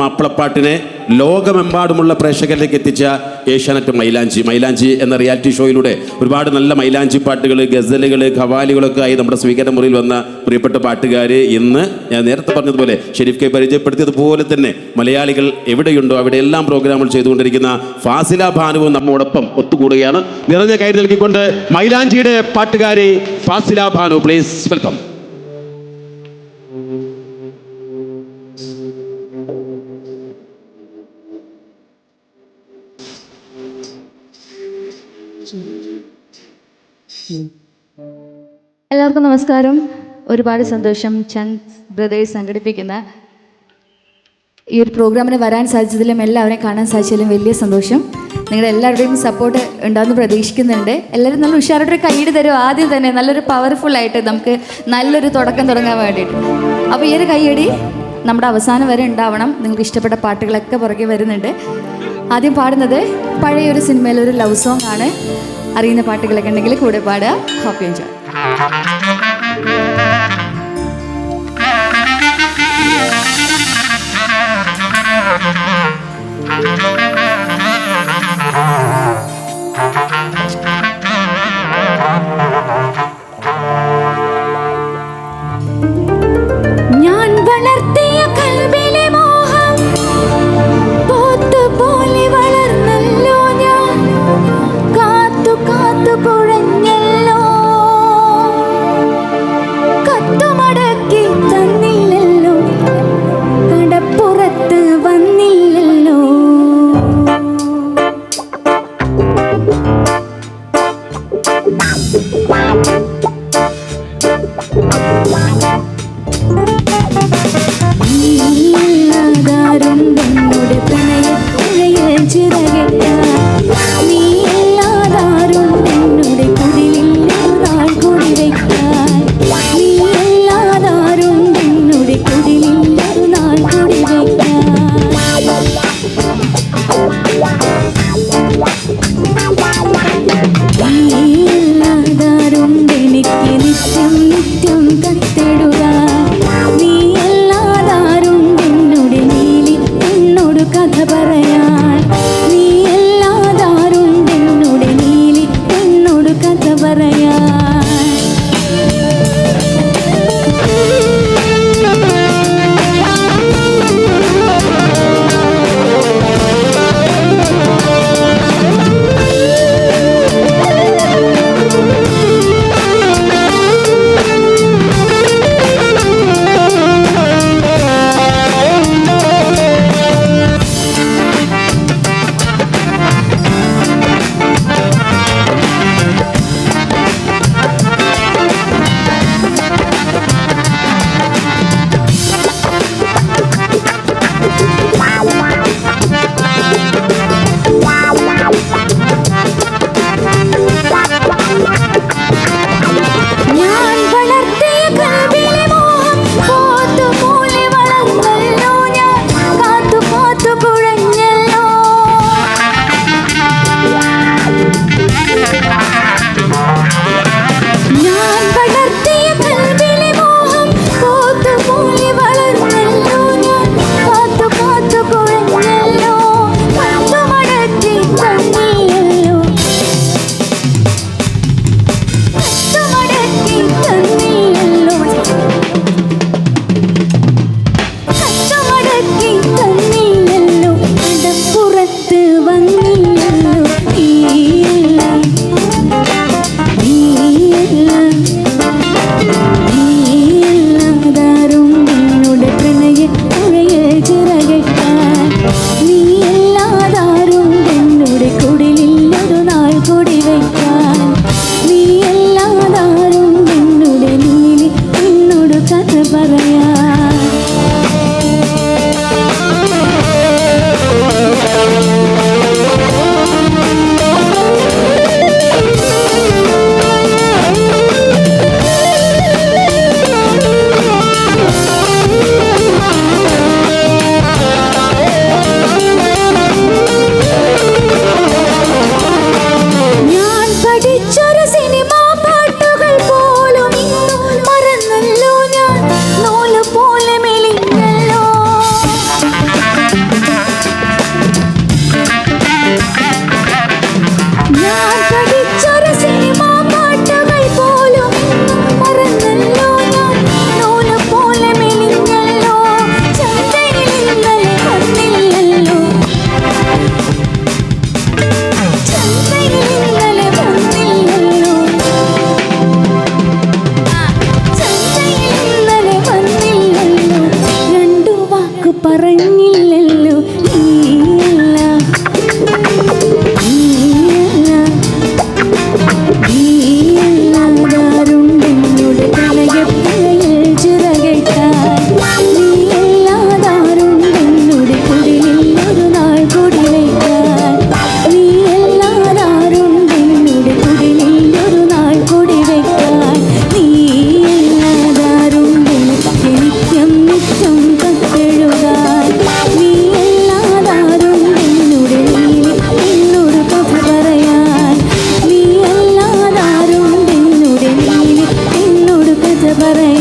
മാപ്പിളപ്പാട്ടിനെ ലോകമെമ്പാടുമുള്ള പ്രേക്ഷകരിലേക്ക് എത്തിച്ച ഏഷ്യാനെറ്റ് മൈലാഞ്ചി എന്ന റിയാലിറ്റി ഷോയിലൂടെ ഒരുപാട് നല്ല മൈലാഞ്ചി പാട്ടുകൾ, ഗസലുകൾ, ഖവാലികളൊക്കെ ആയി നമ്മുടെ സ്വീകരണ മുറിയിൽ വന്ന പ്രിയപ്പെട്ട പാട്ടുകാർ ഇന്ന് ഞാൻ നേരത്തെ പറഞ്ഞതുപോലെ ഷെരീഫ് കെ പരിചയപ്പെടുത്തിയതുപോലെ തന്നെ മലയാളികൾ എവിടെയുണ്ടോ അവിടെയെല്ലാം പ്രോഗ്രാമുകൾ ചെയ്തുകൊണ്ടിരിക്കുന്ന ഫാസില ഭാനുവും നമ്മോടൊപ്പം ഒത്തുകൂടുകയാണ്. നിറഞ്ഞ കൈ നൽകിക്കൊണ്ട് മൈലാഞ്ചിയുടെ പാട്ടുകാരി ഫാസില ഭാനു, പ്ലീസ് വെൽക്കം. എല്ലാവർക്കും നമസ്കാരം. ഒരുപാട് സന്തോഷം ചന്ദ് ബ്രദേഴ്സ് സംഘടിപ്പിക്കുന്ന ഈ ഒരു പ്രോഗ്രാമിന് വരാൻ സാധിച്ചതിലും എല്ലാവരെയും കാണാൻ സാധിച്ചതിലും വലിയ സന്തോഷം. നിങ്ങളുടെ എല്ലാവരുടെയും സപ്പോർട്ട് ഉണ്ടാകുമെന്ന് പ്രതീക്ഷിക്കുന്നുണ്ട്. എല്ലാവരും നല്ല ഉഷാറായിട്ടൊരു കൈയ്യടി തരും. ആദ്യം തന്നെ നല്ലൊരു പവർഫുള്ളായിട്ട് നമുക്ക് നല്ലൊരു തുടക്കം തുടങ്ങാൻ വേണ്ടിയിട്ട്. അപ്പോൾ ഈ ഒരു കൈയ്യടി നമ്മുടെ അവസാനം വരെ ഉണ്ടാവണം. നിങ്ങൾക്ക് ഇഷ്ടപ്പെട്ട പാട്ടുകളൊക്കെ പുറകെ വരുന്നുണ്ട്. ആദ്യം പാടുന്നത് പഴയൊരു സിനിമയിലൊരു ലവ് സോങ് ആണ്. അറിയുന്ന പാട്ടുകളൊക്കെ ഉണ്ടെങ്കിൽ കൂടെ പാടുക. Happy enjoy. ഞാൻ വളർത്തിയ കൽബിലെ മോഹം പോത്തുപോലെ വളർന്നല്ലോ. ഞാൻ കാത്തു കാത്തു കുഴഞ്ഞല്ലോ. കത്തു ഞാനില്ലല്ലോ നീയല്ല നീയല്ലാതാരുണ്ടെന്നോട് പ്രണയപ്പുഴയിൽ ചിറകെട്ടാൻ നീയല്ലാതാരുണ്ടെന്നോട് കുടിലിൽ ഒരു നാൾ കുടിവെക്കാൻ നീയല്ലാതാരുണ്ടെന്നോട് കുടിലിൽ ഒരു നാൾ കുടിവെക്കാൻ നീയല്ലാതാരുണ്ടെന്ന് എനിക്കും നിത്യം കത്തെഴുതാൻ നീയല്ലാതാരുണ്ടെന്നോട് എന്നോട് കഥ പറയാൻ നീയല്ലാതാരുണ്ടെന്നോട് എന്നോട് കഥ പറയാൻ